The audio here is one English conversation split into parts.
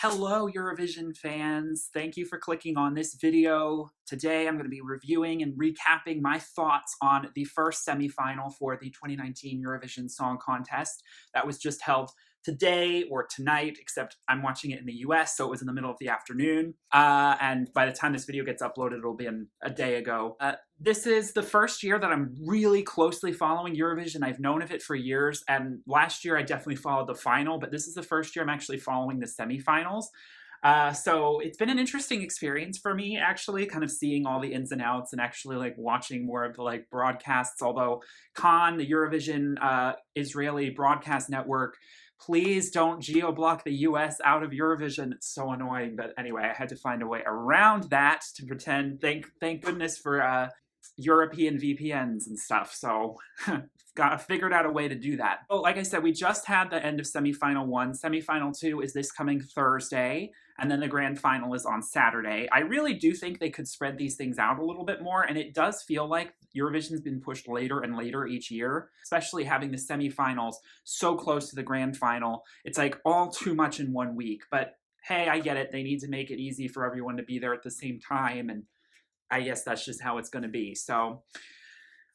Hello, Eurovision fans. Thank you for clicking on this video. Today, I'm going to be reviewing and recapping my thoughts on the first semifinal for the 2019 Eurovision Song Contest that was just held today or tonight, except I'm watching it in the US, so it was in the middle of the afternoon. And by the time this video gets uploaded, it'll be a day ago. This is the first year that I'm really closely following Eurovision. I've known of it for years, and last year I definitely followed the final, but this is the first year I'm actually following the semifinals. So it's been an interesting experience for me, actually, kind of seeing all the ins and outs and actually like watching more of the broadcasts, although Conan, the Eurovision Israeli broadcast network, please don't geo-block the US out of Eurovision. It's so annoying. But anyway, I had to find a way around that to pretend. Thank goodness for European VPNs and stuff. So figured out a way to do that. But like I said, we just had the end of semifinal 1. Semifinal 2 is this coming Thursday, and then the grand final is on Saturday. I really do think they could spread these things out a little bit more, and it does feel like Eurovision's been pushed later and later each year, especially having the semifinals so close to the grand final. It's like all too much in 1 week. But hey, I get it. They need to make it easy for everyone to be there at the same time, and I guess that's just how it's going to be. So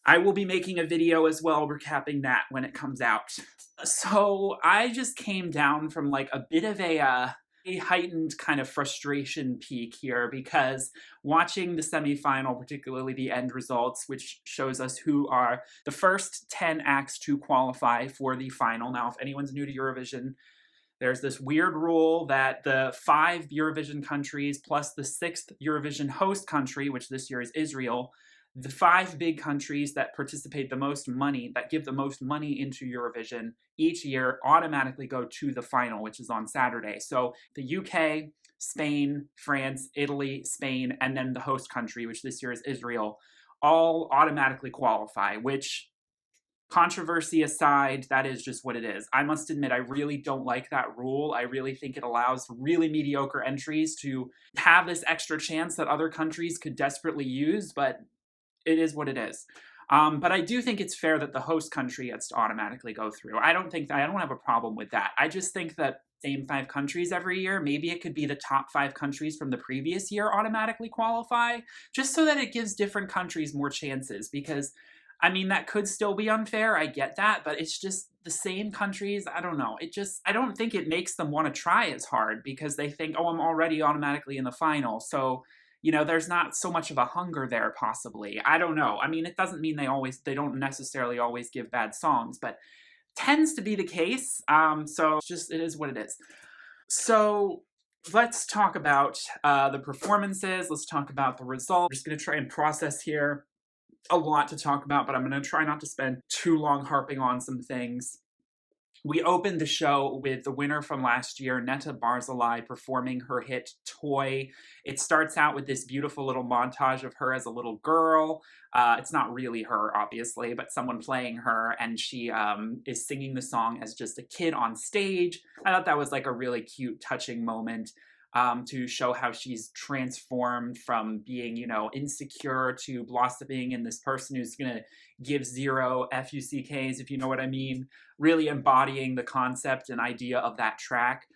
I will be making a video as well recapping that when it comes out. So I just came down from like a bit of a heightened kind of frustration peak here, because watching the semifinal, particularly the end results, which shows us who are the first 10 acts to qualify for the final. Now, if anyone's new to Eurovision, there's this weird rule that the 5 Eurovision countries plus the 6th Eurovision host country, which this year is Israel, the 5 big countries that participate the most money, that give the most money into Eurovision each year, automatically go to the final, which is on Saturday. So the UK, Spain, France, Italy, Spain, and then the host country, which this year is Israel, all automatically qualify, which, controversy aside, that is just what it is. I must admit, I really don't like that rule. I really think it allows really mediocre entries to have this extra chance that other countries could desperately use, but it is what it is. But I do think it's fair that the host country gets to automatically go through. I don't have a problem with that. I just think that same 5 countries every year, maybe it could be the top 5 countries from the previous year automatically qualify, just so that it gives different countries more chances, because I mean, that could still be unfair, I get that, but it's just the same countries. I don't know. I don't think it makes them want to try as hard, because they think, oh, I'm already automatically in the final. So, there's not so much of a hunger there, possibly. I don't know. I mean, it doesn't mean they don't necessarily always give bad songs, but tends to be the case. So it is what it is. So let's talk about the performances. Let's talk about the result. I'm just going to try and process here. A lot to talk about, but I'm going to try not to spend too long harping on some things. We opened the show with the winner from last year, Netta Barzilai, performing her hit Toy. It starts out with this beautiful little montage of her as a little girl. It's not really her, obviously, but someone playing her, and she is singing the song as just a kid on stage. I thought that was like a really cute, touching moment. To show how she's transformed from being, insecure to blossoming in this person who's going to give 0 FUCKs, if you know what I mean, really embodying the concept and idea of that track.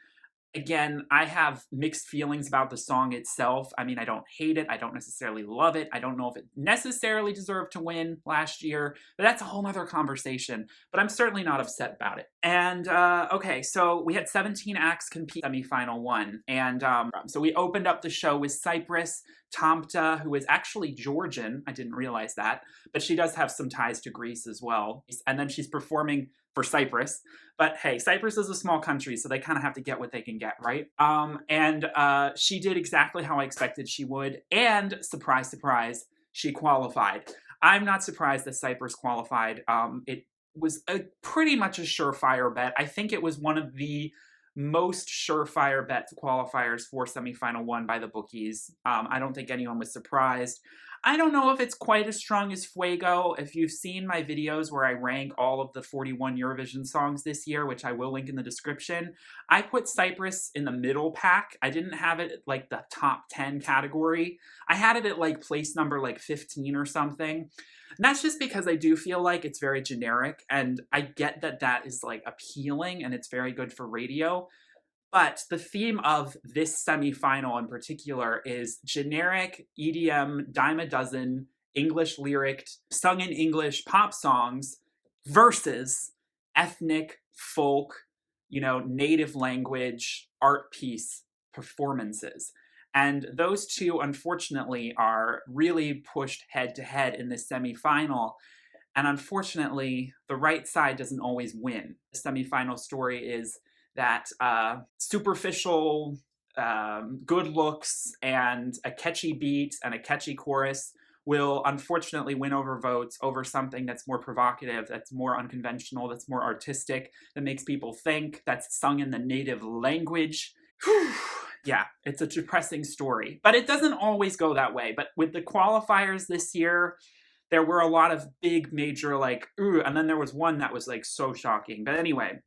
Again, I have mixed feelings about the song itself. I mean, I don't hate it. I don't necessarily love it. I don't know if it necessarily deserved to win last year, but that's a whole other conversation. But I'm certainly not upset about it. And, okay, so we had 17 acts compete in semifinal 1. And so we opened up the show with Cyprus, Tamta, who is actually Georgian. I didn't realize that. But she does have some ties to Greece as well. And then she's performing for Cyprus. But hey, Cyprus is a small country, so they kind of have to get what they can get, right? And she did exactly how I expected she would. And surprise, surprise, she qualified. I'm not surprised that Cyprus qualified. It was pretty much a surefire bet. I think it was one of the most surefire bet qualifiers for semifinal 1 by the bookies. I don't think anyone was surprised. I don't know if it's quite as strong as Fuego. If you've seen my videos where I rank all of the 41 Eurovision songs this year, which I will link in the description, I put Cyprus in the middle pack. I didn't have it at like the top 10 category. I had it at like place number like 15 or something. And that's just because I do feel like it's very generic, and I get that that is like appealing and it's very good for radio. But the theme of this semifinal in particular is generic EDM dime a dozen English lyric, sung in English pop songs versus ethnic folk, native language art piece performances. And those two, unfortunately, are really pushed head to head in this semifinal. And unfortunately, the right side doesn't always win. The semifinal story is that superficial good looks and a catchy beat and a catchy chorus will unfortunately win over votes over something that's more provocative, that's more unconventional, that's more artistic, that makes people think, that's sung in the native language. Yeah, it's a depressing story. But it doesn't always go that way. But with the qualifiers this year, there were a lot of big major ooh, and then there was one that was so shocking. But anyway,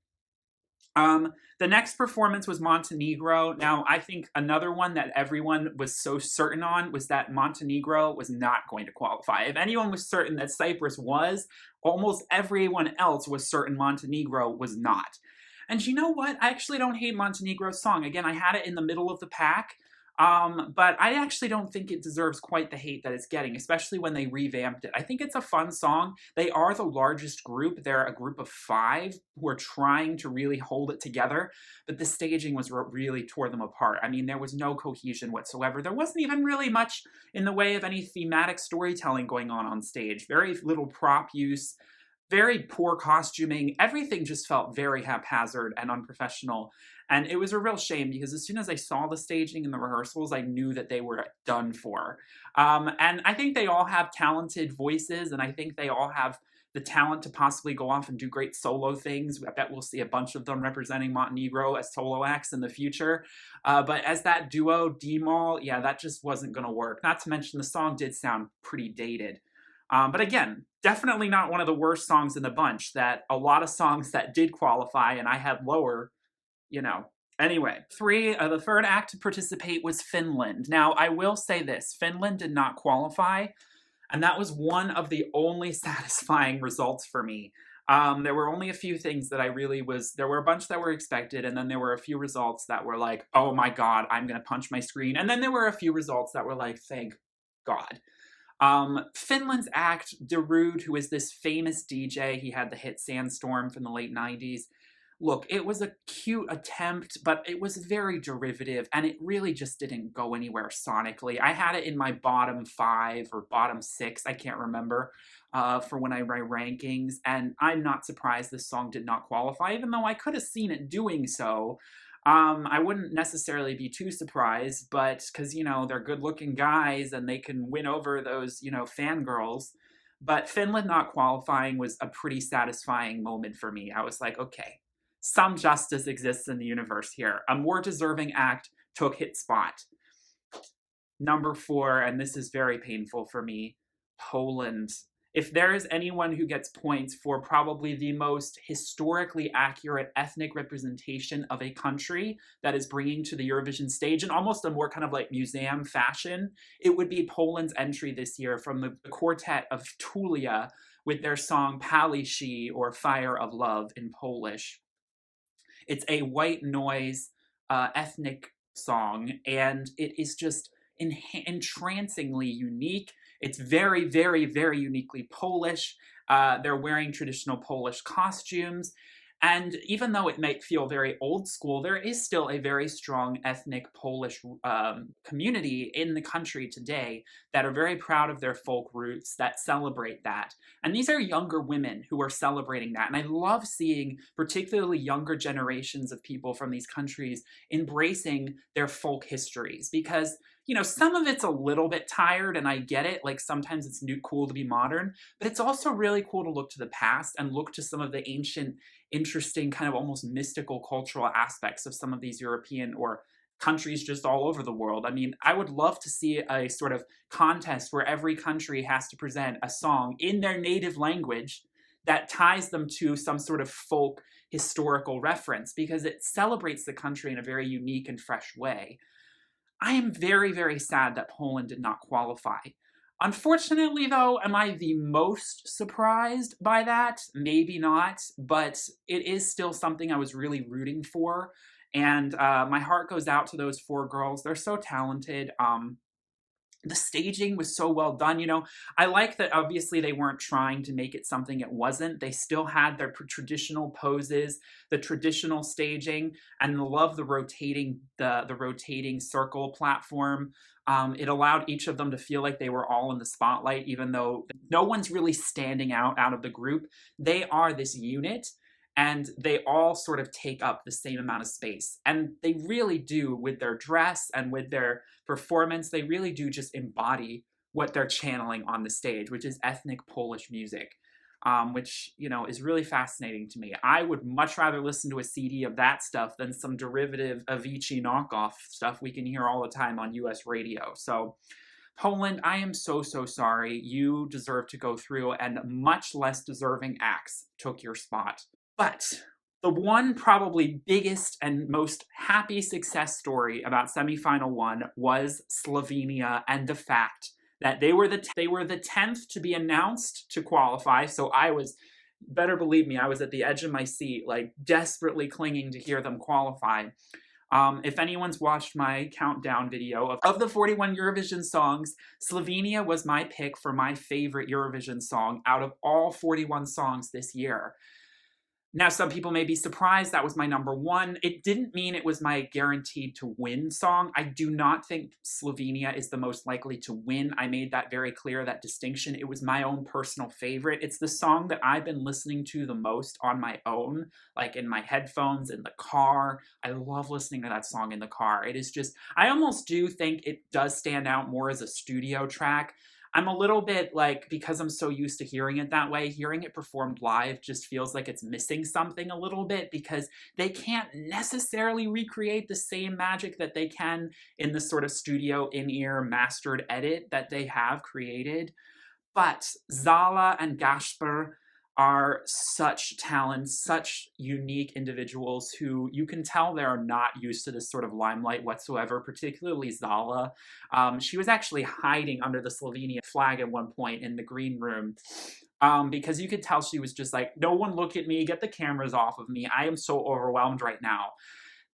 the next performance was Montenegro. Now, I think another one that everyone was so certain on was that Montenegro was not going to qualify. If anyone was certain that Cyprus was, almost everyone else was certain Montenegro was not. And you know what? I actually don't hate Montenegro's song. Again, I had it in the middle of the pack. But I actually don't think it deserves quite the hate that it's getting, especially when they revamped it. I think it's a fun song. They are the largest group. They're a group of 5 who are trying to really hold it together, but the staging was really tore them apart. I mean, there was no cohesion whatsoever. There wasn't even really much in the way of any thematic storytelling going on stage. Very little prop use, very poor costuming. Everything just felt very haphazard and unprofessional. And it was a real shame because as soon as I saw the staging and the rehearsals, I knew that they were done for. And I think they all have talented voices, and I think they all have the talent to possibly go off and do great solo things. I bet we'll see a bunch of them representing Montenegro as solo acts in the future. But as that duo, D-Mall, yeah, that just wasn't going to work. Not to mention the song did sound pretty dated. But again, definitely not one of the worst songs in the bunch. That a lot of songs that did qualify and I had lower, Anyway, the third act to participate was Finland. Now, I will say this, Finland did not qualify, and that was one of the only satisfying results for me. There were only a few things that there were a bunch that were expected, and then there were a few results that were like, oh my god, I'm gonna punch my screen. And then there were a few results that were like, thank god. Finland's act, Darude, who is this famous DJ, he had the hit Sandstorm from the late 90s. Look, it was a cute attempt, but it was very derivative, and it really just didn't go anywhere sonically. I had it in my bottom 5 or bottom 6, I can't remember, for when I write rankings, and I'm not surprised this song did not qualify, even though I could have seen it doing so. I wouldn't necessarily be too surprised, but because, they're good-looking guys, and they can win over those, fangirls. But Finland not qualifying was a pretty satisfying moment for me. I was like, okay, some justice exists in the universe here. A more deserving act took hit spot. Number 4, and this is very painful for me, Poland. If there is anyone who gets points for probably the most historically accurate ethnic representation of a country that is bringing to the Eurovision stage in almost a more kind of museum fashion, it would be Poland's entry this year from the quartet of Tulia with their song Palishi, or Fire of Love in Polish. It's a white noise ethnic song, and it is just entrancingly unique. It's very, very, very uniquely Polish. They're wearing traditional Polish costumes. And even though it might feel very old school, there is still a very strong ethnic Polish community in the country today that are very proud of their folk roots, that celebrate that. And these are younger women who are celebrating that. And I love seeing particularly younger generations of people from these countries embracing their folk histories, because some of it's a little bit tired, and I get it. Sometimes it's cool to be modern, but it's also really cool to look to the past and look to some of the ancient, interesting, kind of almost mystical cultural aspects of some of these European or countries just all over the world. I mean, I would love to see a sort of contest where every country has to present a song in their native language that ties them to some sort of folk historical reference, because it celebrates the country in a very unique and fresh way. I am very, very sad that Poland did not qualify. Unfortunately, though, am I the most surprised by that? Maybe not, but it is still something I was really rooting for. And my heart goes out to those 4 girls. They're so talented. The staging was so well done. I like that obviously they weren't trying to make it something it wasn't. They still had their traditional poses, the traditional staging, and I love the rotating circle platform. It allowed each of them to feel like they were all in the spotlight, even though no one's really standing out of the group. They are this unit, and they all sort of take up the same amount of space. And they really do, with their dress and with their performance, they really do just embody what they're channeling on the stage, which is ethnic Polish music, which, is really fascinating to me. I would much rather listen to a CD of that stuff than some derivative Avicii knockoff stuff we can hear all the time on US radio. So Poland, I am so, so sorry. You deserve to go through, and much less deserving acts took your spot. But the one probably biggest and most happy success story about semifinal 1 was Slovenia, and the fact that they were the 10th to be announced to qualify. So better believe me, I was at the edge of my seat, like desperately clinging to hear them qualify. If anyone's watched my countdown video of the 41 Eurovision songs, Slovenia was my pick for my favorite Eurovision song out of all 41 songs this year. Now, some people may be surprised that was my number 1. It didn't mean it was my guaranteed to win song. I do not think Slovenia is the most likely to win. I made that very clear, that distinction. It was my own personal favorite. It's the song that I've been listening to the most on my own, like in my headphones, in the car. I love listening to that song in the car. It is just, I almost do think it does stand out more as a studio track. I'm a little bit because I'm so used to hearing it that way, hearing it performed live just feels like it's missing something a little bit, because they can't necessarily recreate the same magic that they can in the sort of studio in-ear mastered edit that they have created. But Zala and Gasper are such talents, such unique individuals who you can tell they're not used to this sort of limelight whatsoever, particularly Zala. She was actually hiding under the Slovenia flag at one point in the green room, because you could tell she was just like, no one look at me, get the cameras off of me, I am so overwhelmed right now.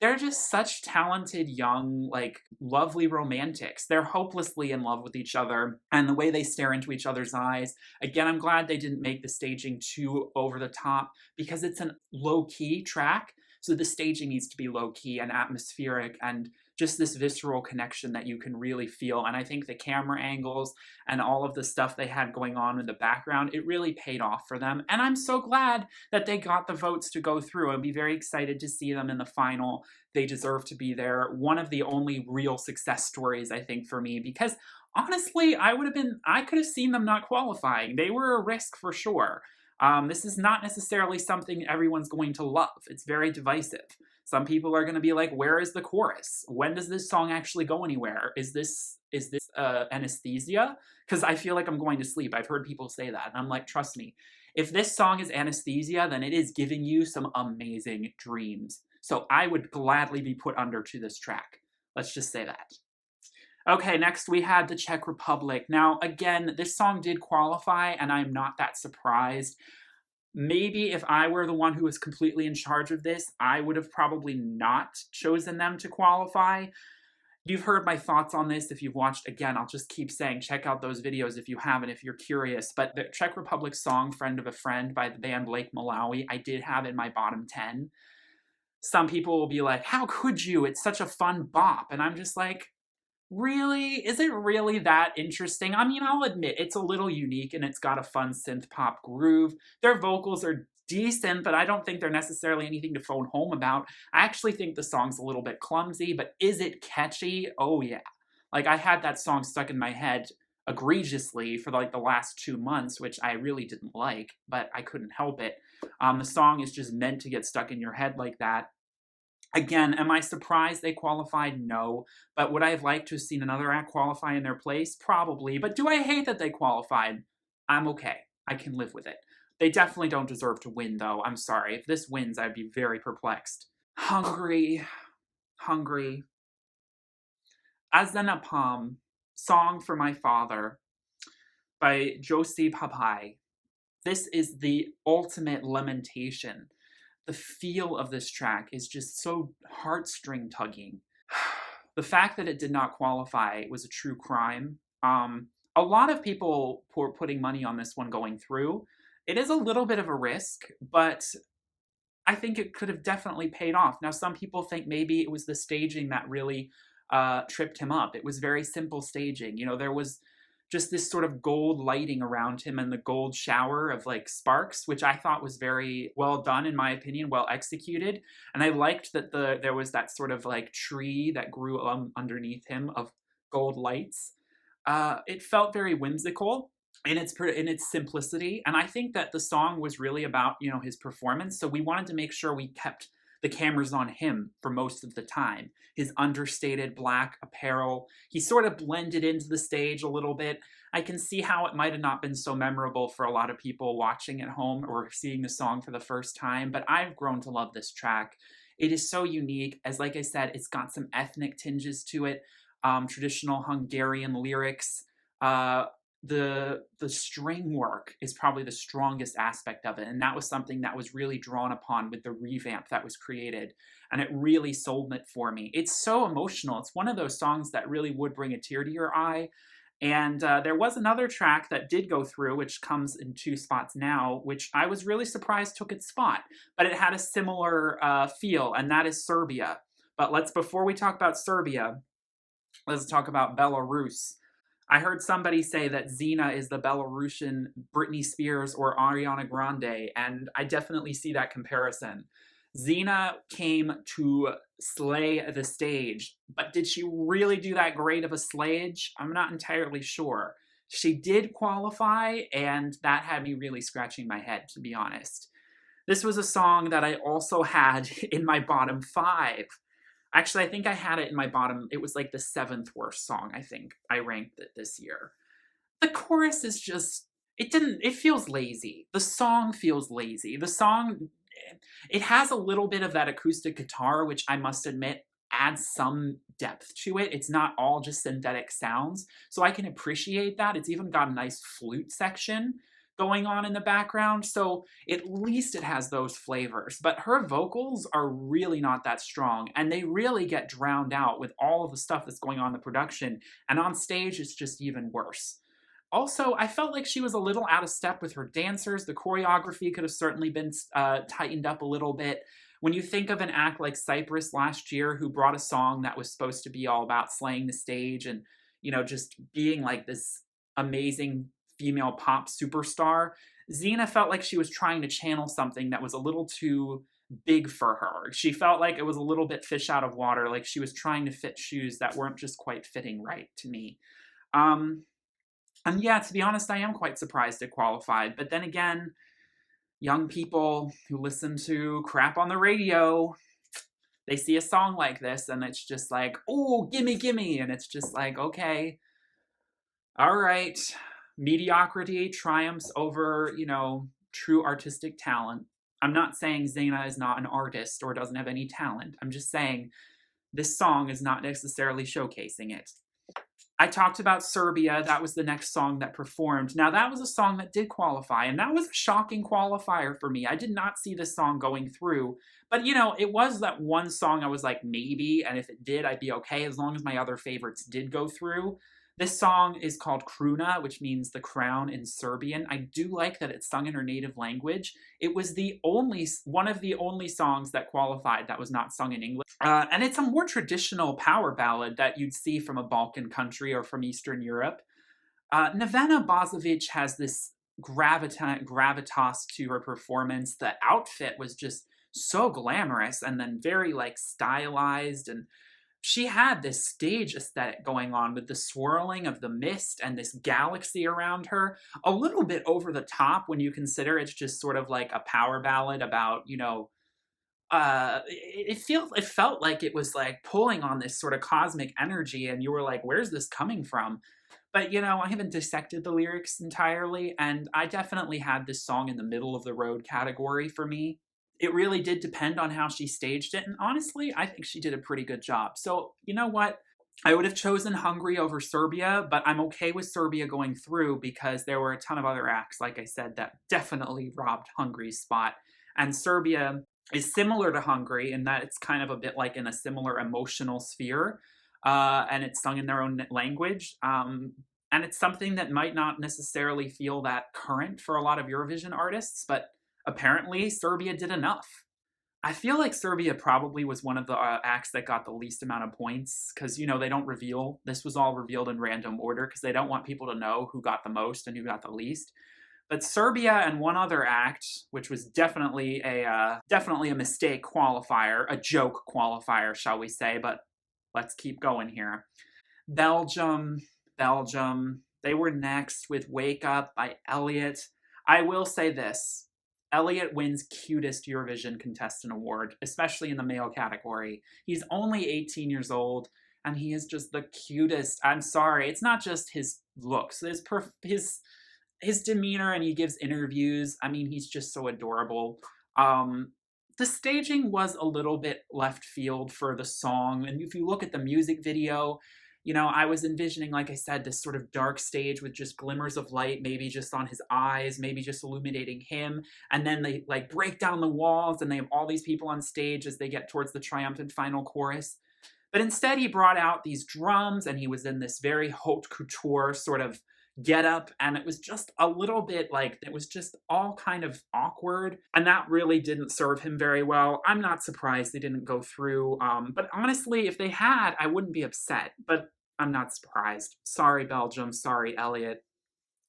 They're just such talented, young, lovely romantics. They're hopelessly in love with each other, and the way they stare into each other's eyes. Again, I'm glad they didn't make the staging too over the top, because it's a low-key track, so the staging needs to be low-key and atmospheric, and just this visceral connection that you can really feel. And I think the camera angles and all of the stuff they had going on in the background, it really paid off for them. And I'm so glad that they got the votes to go through. I'd be very excited to see them in the final. They deserve to be there. One of the only real success stories, I think, for me, because honestly, I could have seen them not qualifying. They were a risk for sure. This is not necessarily something everyone's going to love. It's very divisive. Some people are going to be like, where is the chorus? When does this song actually go anywhere? Is this anesthesia? Because I feel like I'm going to sleep. I've heard people say that. And I'm like, trust me, if this song is anesthesia, then it is giving you some amazing dreams. So I would gladly be put under to this track. Let's just say that. Okay, next we had the Czech Republic. Now, again, this song did qualify, and I'm not that surprised. Maybe if I were the one who was completely in charge of this, I would have probably not chosen them to qualify. You've heard my thoughts on this if you've watched. Again, I'll just keep saying, check out those videos if you haven't, if you're curious. But the Czech Republic song, Friend of a Friend, by the band Lake Malawi, I did have in my bottom 10. Some people will be like, how could you? It's such a fun bop. And I'm just like, really? Is it really that interesting? I mean, I'll admit, it's a little unique and it's got a fun synth pop groove. Their vocals are decent, but I don't think they're necessarily anything to phone home about. I actually think the song's a little bit clumsy, but is it catchy? Oh yeah. I had that song stuck in my head egregiously for the last 2 months, which I really didn't like, but I couldn't help it. The song is just meant to get stuck in your head like that. Again, am I surprised they qualified? No. But would I have liked to have seen another act qualify in their place? Probably. But do I hate that they qualified? I'm okay. I can live with it. They definitely don't deserve to win, though. I'm sorry. If this wins, I'd be very perplexed. Hungry. Azenapam, Song for My Father, by Josie Papai. This is the ultimate lamentation. the feel of this track is just so heartstring tugging. The fact that it did not qualify was a true crime. A lot of people were putting money on this one going through. It is a little bit of a risk, but I think it could have definitely paid off. Now, some people think maybe it was the staging that really tripped him up. It was very simple staging. You know, there was just this sort of gold lighting around him and the gold shower of like sparks, which I thought was very well done, in my opinion, well executed. And I liked that there was that sort of like tree that grew underneath him of gold lights. It felt very whimsical in its simplicity, and I think that the song was really about, you know, his performance. So we wanted to make sure we kept the cameras on him for most of the time. His understated black apparel, he sort of blended into the stage a little bit. I can see how it might have not been so memorable for a lot of people watching at home or seeing the song for the first time, but I've grown to love this track. It is so unique. As like I said, it's got some ethnic tinges to it, traditional Hungarian lyrics. The string work is probably the strongest aspect of it, and that was something that was really drawn upon with the revamp that was created, and it really sold it for me. It's so emotional. It's one of those songs that really would bring a tear to your eye. And there was another track that did go through, which comes in 2 spots now, which I was really surprised took its spot, but it had a similar feel, and that is Serbia. But before we talk about Serbia, let's talk about Belarus. I heard somebody say that Xena is the Belarusian Britney Spears or Ariana Grande, and I definitely see that comparison. Xena came to slay the stage, but did she really do that great of a slayage? I'm not entirely sure. She did qualify, and that had me really scratching my head, to be honest. This was a song that I also had in my bottom 5. Actually, I think I had it in my bottom. It was like the 7th worst song, I think. I ranked it this year. The chorus is just, it feels lazy. The song feels lazy. The song, it has a little bit of that acoustic guitar, which I must admit adds some depth to it. It's not all just synthetic sounds. So I can appreciate that. It's even got a nice flute section going on in the background, so at least it has those flavors. But her vocals are really not that strong, and they really get drowned out with all of the stuff that's going on in the production, and on stage it's just even worse. Also, I felt like she was a little out of step with her dancers. The choreography could have certainly been tightened up a little bit. When you think of an act like Cyprus last year, who brought a song that was supposed to be all about slaying the stage and, you know, just being like this amazing female pop superstar, Xena felt like she was trying to channel something that was a little too big for her. She felt like it was a little bit fish out of water, like she was trying to fit shoes that weren't just quite fitting right to me. And yeah, to be honest, I am quite surprised it qualified. But then again, young people who listen to crap on the radio, they see a song like this and it's just like, oh, gimme, gimme. And it's just like, okay, all right. Mediocrity triumphs over, you know, true artistic talent. I'm not saying Xena is not an artist or doesn't have any talent. I'm just saying this song is not necessarily showcasing it. I talked about Serbia. That was the next song that performed. Now, that was a song that did qualify, and that was a shocking qualifier for me. I did not see this song going through, but, you know, it was that one song I was like, maybe, and if it did, I'd be okay, as long as my other favorites did go through. This song is called Kruna, which means the crown in Serbian. I do like that it's sung in her native language. It was one of the only songs that qualified that was not sung in English. And it's a more traditional power ballad that you'd see from a Balkan country or from Eastern Europe. Netta Barzilai has this gravitas to her performance. The outfit was just so glamorous and then very like stylized, and she had this stage aesthetic going on with the swirling of the mist and this galaxy around her. A little bit over the top when you consider it's just sort of like a power ballad about, you know, it felt like it was like pulling on this sort of cosmic energy, and you were like, where's this coming from? But, you know, I haven't dissected the lyrics entirely, and I definitely had this song in the middle of the road category for me. It really did depend on how she staged it, and honestly, I think she did a pretty good job. So, you know what? I would have chosen Hungary over Serbia, but I'm okay with Serbia going through because there were a ton of other acts, like I said, that definitely robbed Hungary's spot. And Serbia, is similar to Hungary in that it's kind of a bit like in a similar emotional sphere, and it's sung in their own language. And it's something that might not necessarily feel that current for a lot of Eurovision artists, but apparently Serbia did enough. I feel like Serbia probably was one of the acts that got the least amount of points because, you know, they don't reveal. This was all revealed in random order because they don't want people to know who got the most and who got the least. But Serbia and one other act, which was definitely a mistake qualifier, a joke qualifier, shall we say? But let's keep going here. Belgium, they were next with "Wake Up" by Elliot. I will say this. Elliot wins cutest Eurovision contestant award, especially in the male category. He's only 18 years old, and he is just the cutest. I'm sorry, it's not just his looks, his demeanor, and he gives interviews. I mean, he's just so adorable. The staging was a little bit left field for the song, and if you look at the music video, you know, I was envisioning, like I said, this sort of dark stage with just glimmers of light, maybe just on his eyes, maybe just illuminating him. And then they like break down the walls and they have all these people on stage as they get towards the triumphant final chorus. But instead he brought out these drums and he was in this very haute couture sort of get up, and it was just a little bit like, it was just all kind of awkward, and that really didn't serve him very well. I'm not surprised they didn't go through, but honestly, if they had, I wouldn't be upset, but I'm not surprised. Sorry, Belgium. Sorry, Elliot.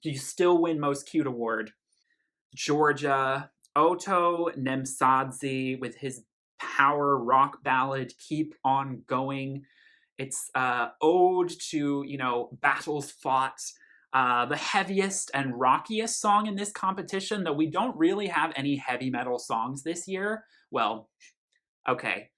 You still win Most Cute Award. Georgia, Otto Nemsadze with his power rock ballad, Keep On Going. It's ode to, you know, battles fought. The heaviest and rockiest song in this competition, though we don't really have any heavy metal songs this year. Well, okay,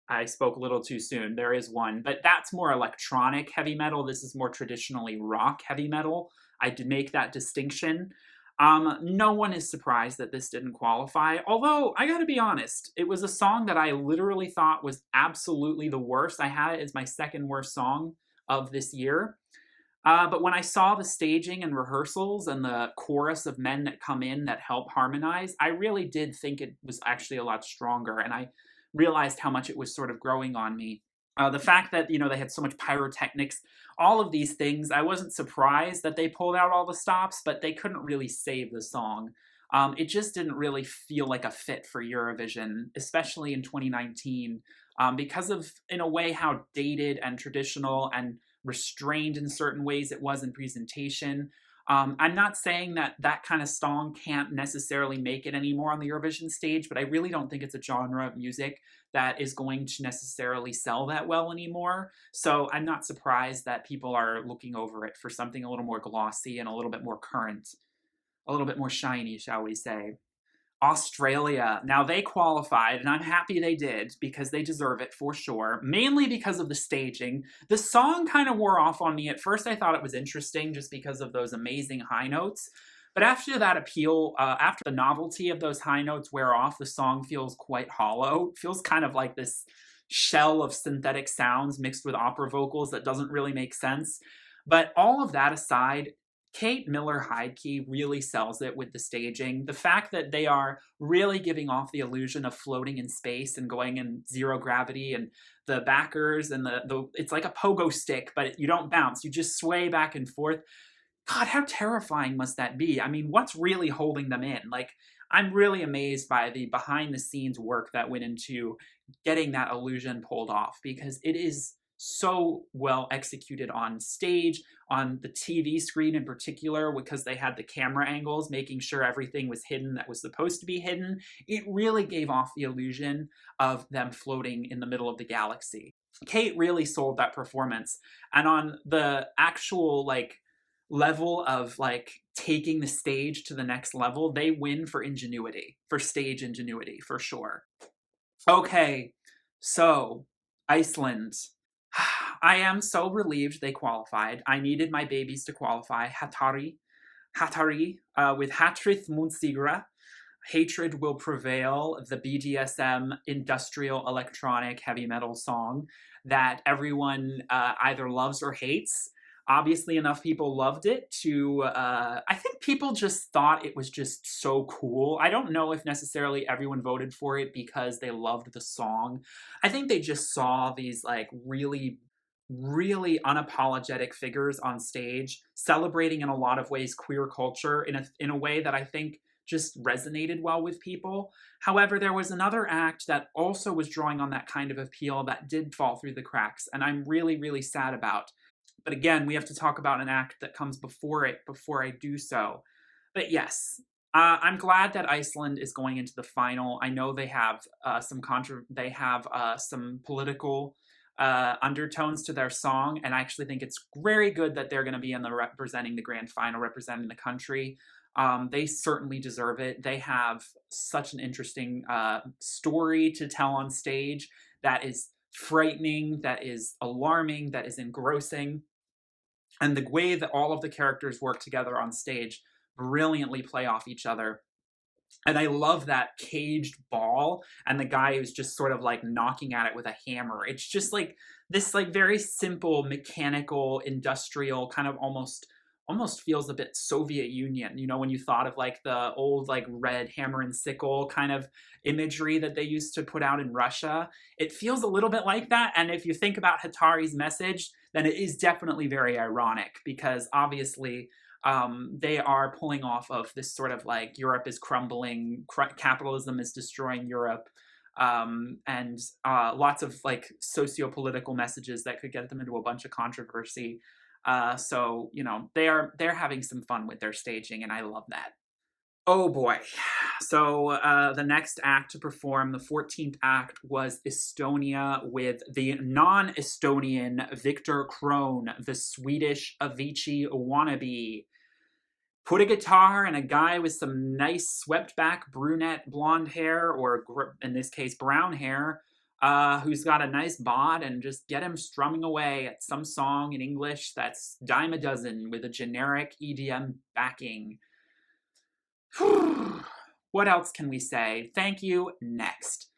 I spoke a little too soon. There is one, but that's more electronic heavy metal. This is more traditionally rock heavy metal. I did make that distinction. No one is surprised that this didn't qualify, although I gotta be honest, it was a song that I literally thought was absolutely the worst. I had it as my second worst song of this year. But when I saw the staging and rehearsals and the chorus of men that come in that help harmonize, I really did think it was actually a lot stronger, and I realized how much it was sort of growing on me. The fact that, you know, they had so much pyrotechnics, all of these things, I wasn't surprised that they pulled out all the stops, but they couldn't really save the song. It just didn't really feel like a fit for Eurovision, especially in 2019, because of, in a way, how dated and traditional and restrained in certain ways it was in presentation. I'm not saying that that kind of song can't necessarily make it anymore on the Eurovision stage, but I really don't think it's a genre of music that is going to necessarily sell that well anymore. So I'm not surprised that people are looking over it for something a little more glossy and a little bit more current, a little bit more shiny, shall we say. Australia. Now, they qualified, and I'm happy they did because they deserve it for sure, mainly because of the staging. The song kind of wore off on me. At first, I thought it was interesting just because of those amazing high notes. But after that appeal, after the novelty of those high notes wear off, the song feels quite hollow. It feels kind of like this shell of synthetic sounds mixed with opera vocals that doesn't really make sense. But all of that aside, Kate Miller-Heidke really sells it with the staging. The fact that they are really giving off the illusion of floating in space and going in zero gravity, and the backers and the it's like a pogo stick, but you don't bounce. You just sway back and forth. God, how terrifying must that be? I mean, what's really holding them in? Like, I'm really amazed by the behind the scenes work that went into getting that illusion pulled off, because it is so well executed on stage, on the TV screen in particular, because they had the camera angles, making sure everything was hidden that was supposed to be hidden. It really gave off the illusion of them floating in the middle of the galaxy. Kate really sold that performance. And on the actual, like, level of, like, taking the stage to the next level, they win for ingenuity, for stage ingenuity, for sure. Okay, so Iceland. I am so relieved they qualified. I needed my babies to qualify. Hatari, with Hatrith Munsigra. Hatred Will Prevail, the BDSM industrial electronic heavy metal song that everyone either loves or hates. Obviously, enough people loved it to, I think people just thought it was just so cool. I don't know if necessarily everyone voted for it because they loved the song. I think they just saw these like really, really unapologetic figures on stage celebrating in a lot of ways queer culture in a way that I think just resonated well with people. However, there was another act that also was drawing on that kind of appeal that did fall through the cracks, and I'm really, really sad about. But again, we have to talk about an act that comes before it before I do so. But yes, I'm glad that Iceland is going into the final. I know they have some political undertones to their song, and I actually think it's very good that they're going to be in the representing the grand final, representing the country. They certainly deserve it. They have such an interesting story to tell on stage that is frightening, that is alarming, that is engrossing. And the way that all of the characters work together on stage brilliantly play off each other. And I love that caged ball and the guy who's just sort of like knocking at it with a hammer. It's just like this like very simple, mechanical, industrial kind of almost feels a bit Soviet Union, you know, when you thought of like the old like red hammer and sickle kind of imagery that they used to put out in Russia. It feels a little bit like that. And if you think about Hatari's message, then it is definitely very ironic because obviously they are pulling off of this sort of like Europe is crumbling, capitalism is destroying Europe, and lots of like socio-political messages that could get them into a bunch of controversy. So, you know, they're having some fun with their staging, and I love that. Oh boy. So the next act to perform, the 14th act, was Estonia with the non-Estonian Victor Krone, the Swedish Avicii wannabe. Put a guitar and a guy with some nice swept back brunette blonde hair, or in this case brown hair, who's got a nice bod, and just get him strumming away at some song in English that's dime a dozen with a generic EDM backing. What else can we say? Thank you. Next.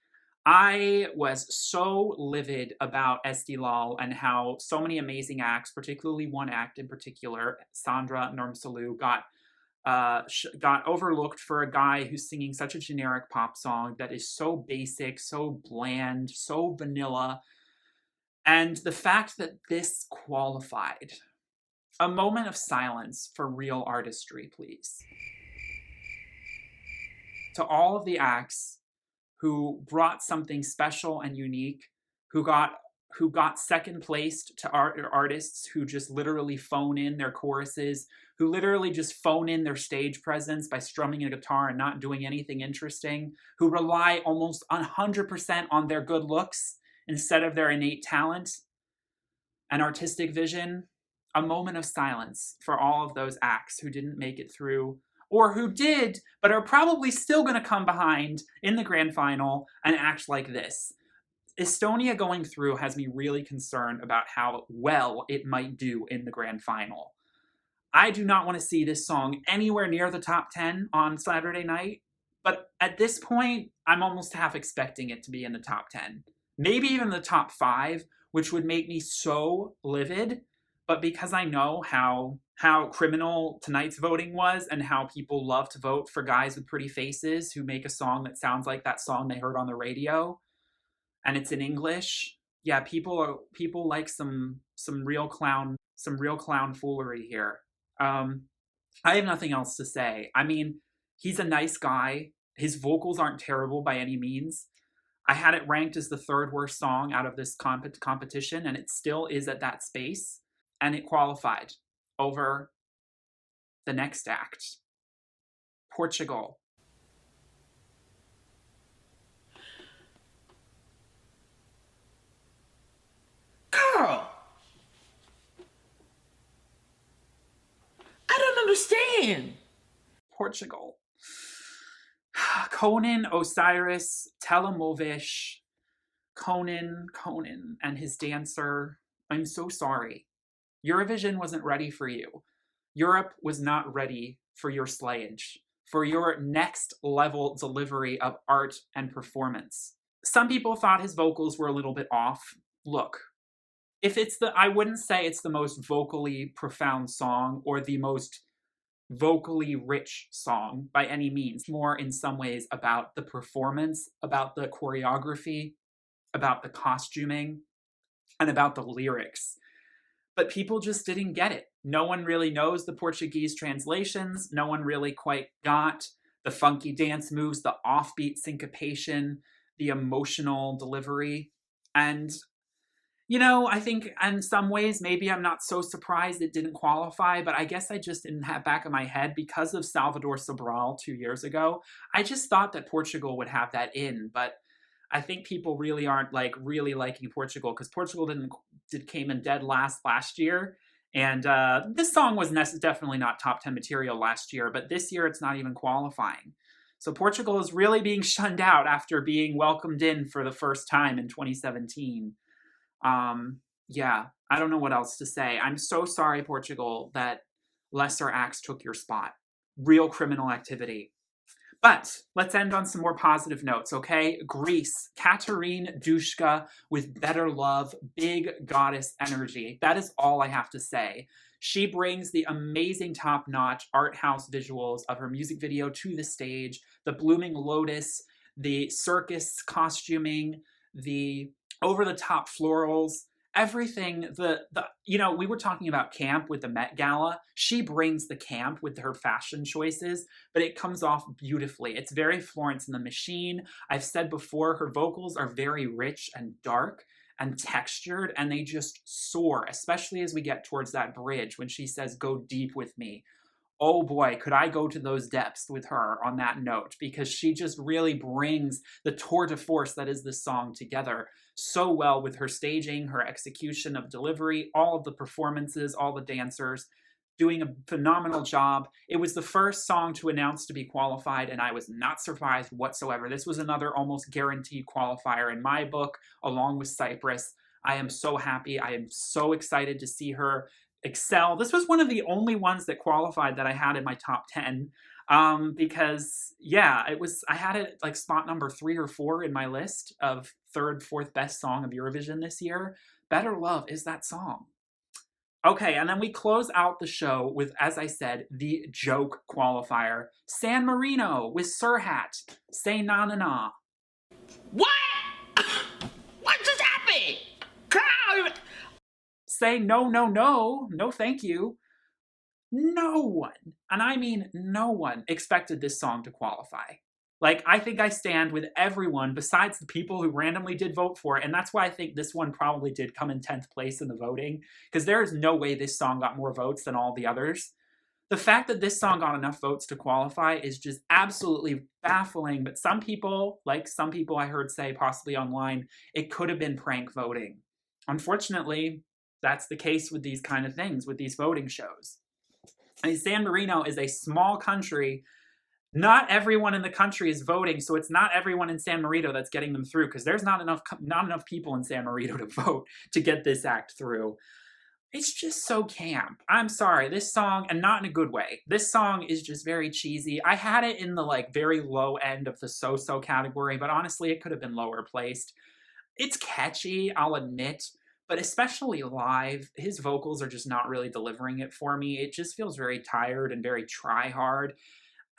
I was so livid about Estilal and how so many amazing acts, particularly one act in particular, Sandra Normsalu, got overlooked for a guy who's singing such a generic pop song that is so basic, so bland, so vanilla. And the fact that this qualified. A moment of silence for real artistry, please. To all of the acts who brought something special and unique, who got second placed to artists who just literally phone in their choruses, who literally just phone in their stage presence by strumming a guitar and not doing anything interesting, who rely almost 100% on their good looks instead of their innate talent and artistic vision. A moment of silence for all of those acts who didn't make it through, or who did, but are probably still going to come behind in the grand final and act like this. Estonia going through has me really concerned about how well it might do in the grand final. I do not want to see this song anywhere near the top 10 on Saturday night, but at this point, I'm almost half expecting it to be in the top 10. Maybe even the top 5, which would make me so livid. But because I know how criminal tonight's voting was and how people love to vote for guys with pretty faces who make a song that sounds like that song they heard on the radio, and it's in English, yeah, people like some real clown foolery here. I have nothing else to say. I mean, he's a nice guy. His vocals aren't terrible by any means. I had it ranked as the 3rd worst song out of this competition, and it still is at that space. And it qualified over the next act. Portugal. Girl, I don't understand. Portugal. Conan, Osiris, Telemovish, Conan, and his dancer. I'm so sorry. Eurovision wasn't ready for you. Europe was not ready for your slayage, for your next level delivery of art and performance. Some people thought his vocals were a little bit off. Look, if it's the, I wouldn't say it's the most vocally profound song or the most vocally rich song by any means. More in some ways about the performance, about the choreography, about the costuming, and about the lyrics. But people just didn't get it. No one really knows the Portuguese translations. No one really quite got the funky dance moves, the offbeat syncopation, the emotional delivery. And, you know, I think in some ways, maybe I'm not so surprised it didn't qualify, but I guess I just didn't have back of my head because of Salvador Sobral 2 years ago. I just thought that Portugal would have that in, but I think people really aren't like really liking Portugal because Portugal came in dead last year, and this song was definitely not top 10 material last year, but this year it's not even qualifying. So Portugal is really being shunned out after being welcomed in for the first time in 2017. Yeah, I don't know what else to say. I'm so sorry, Portugal, that lesser acts took your spot. Real criminal activity. But let's end on some more positive notes, okay? Greece, Katerine Dushka with Better Love, big goddess energy. That is all I have to say. She brings the amazing top-notch art house visuals of her music video to the stage, the blooming lotus, the circus costuming, the over-the-top florals, everything, you know, we were talking about camp with the Met Gala. She brings the camp with her fashion choices, but it comes off beautifully. It's very Florence and the Machine. I've said before, her vocals are very rich and dark and textured, and they just soar, especially as we get towards that bridge when she says, "Go deep with me." Oh boy, could I go to those depths with her on that note, because she just really brings the tour de force that is this song together so well with her staging, her execution of delivery, all of the performances, all the dancers doing a phenomenal job. It was the first song to announce to be qualified, and I was not surprised whatsoever. This was another almost guaranteed qualifier in my book, along with Cyprus. I am so happy. I am so excited to see her excel. This was one of the only ones that qualified that I had in my top 10, because yeah, I had it like spot number 3 or 4 in my list of third, fourth best song of Eurovision this year. Better Love is that song. Okay, and then we close out the show with, as I said, the joke qualifier, San Marino with Serhat, Say Na Na Na. What? What just happened? Carl! Say no, no, no, no thank you. No one, and I mean no one, expected this song to qualify. Like, I think I stand with everyone besides the people who randomly did vote for it, and that's why I think this one probably did come in 10th place in the voting, because there is no way this song got more votes than all the others. The fact that this song got enough votes to qualify is just absolutely baffling, but some people, like some people I heard say possibly online, it could have been prank voting. Unfortunately, that's the case with these kind of things, with these voting shows. I mean, San Marino is a small country. Not everyone in the country is voting, so it's not everyone in San Marino that's getting them through, because there's not enough people in San Marino to vote to get this act through. It's just so camp. I'm sorry, this song, and not in a good way. This song is just very cheesy. I had it in the like very low end of the so-so category, but honestly, it could have been lower placed. It's catchy, I'll admit, but especially live, his vocals are just not really delivering it for me. It just feels very tired and very try-hard.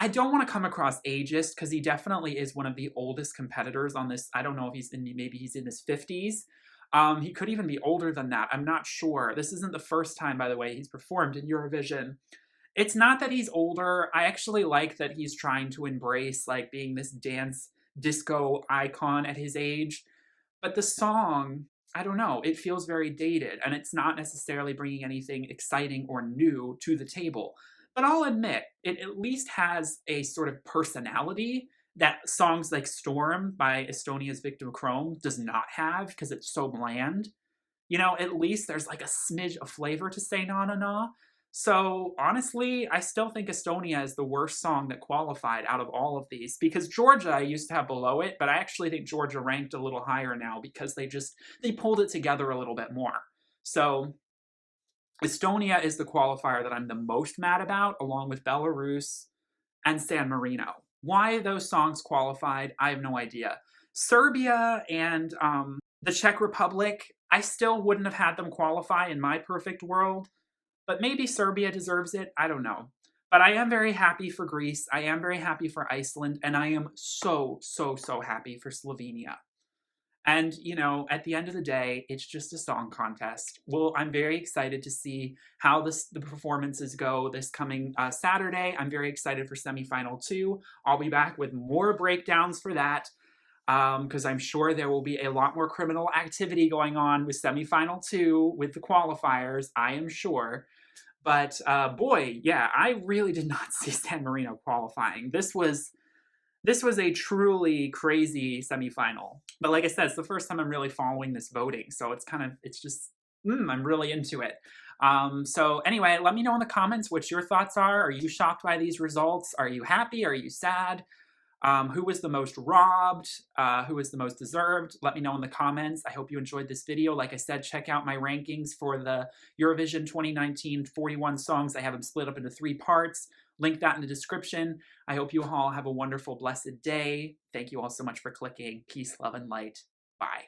I don't want to come across ageist, because he definitely is one of the oldest competitors on this. I don't know if maybe he's in his 50s. He could even be older than that. I'm not sure. This isn't the first time, by the way, he's performed in Eurovision. It's not that he's older. I actually like that he's trying to embrace like being this dance disco icon at his age. But the song, I don't know, it feels very dated, and it's not necessarily bringing anything exciting or new to the table. But I'll admit, it at least has a sort of personality that songs like Storm by Estonia's Victor Krom does not have, because it's so bland. You know, at least there's like a smidge of flavor to Say Na Na Na. So honestly, I still think Estonia is the worst song that qualified out of all of these, because Georgia I used to have below it, but I actually think Georgia ranked a little higher now because they pulled it together a little bit more. So Estonia is the qualifier that I'm the most mad about, along with Belarus and San Marino. Why those songs qualified, I have no idea. Serbia and the Czech Republic, I still wouldn't have had them qualify in my perfect world, but maybe Serbia deserves it. I don't know. But I am very happy for Greece. I am very happy for Iceland. And I am so, so, so happy for Slovenia. And, you know, at the end of the day, it's just a song contest. Well, I'm very excited to see how the performances go this coming Saturday. I'm very excited for semifinal 2. I'll be back with more breakdowns for that because I'm sure there will be a lot more criminal activity going on with semifinal 2 with the qualifiers, I am sure. But boy, yeah, I really did not see San Marino qualifying. This was a truly crazy semifinal. But like I said, it's the first time I'm really following this voting. So I'm really into it. So anyway, let me know in the comments what your thoughts are. Are you shocked by these results? Are you happy? Are you sad? Who was the most robbed? Who was the most deserved? Let me know in the comments. I hope you enjoyed this video. Like I said, check out my rankings for the Eurovision 2019 41 songs. I have them split up into 3 parts. Link that in the description. I hope you all have a wonderful, blessed day. Thank you all so much for clicking. Peace, love, and light. Bye.